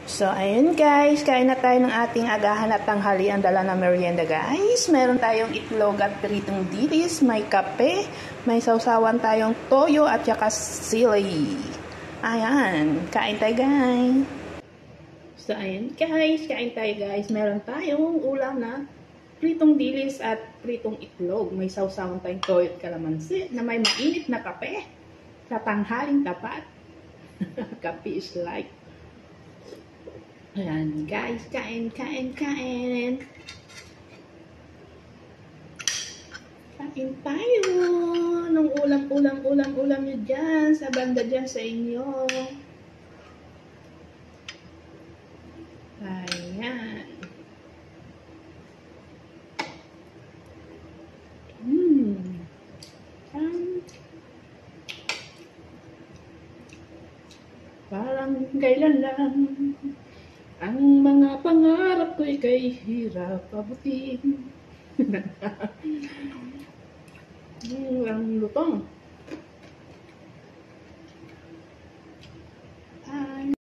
So, ayun guys, kain na tayo ng ating agahan at tanghali ang dala na merienda guys. Meron tayong itlog at pritong dilis, may kape, may sausawan tayong toyo at saka sili. Ayan, kain tayo guys. So, ayun guys, kain tayo guys. Meron tayong ulam na pritong dilis at pritong itlog. May sausawan tayong toyo at kalamansi na may mainit na kape sa tanghaling tapat. Kape is like. Ayan guys, kain. Kain tayo ng ulam nyo dyan, sa banda dyan sa inyo. Ayan. Parang kailan lang ang mga pangarap ko'y kay hirap abutin. Ang lutong.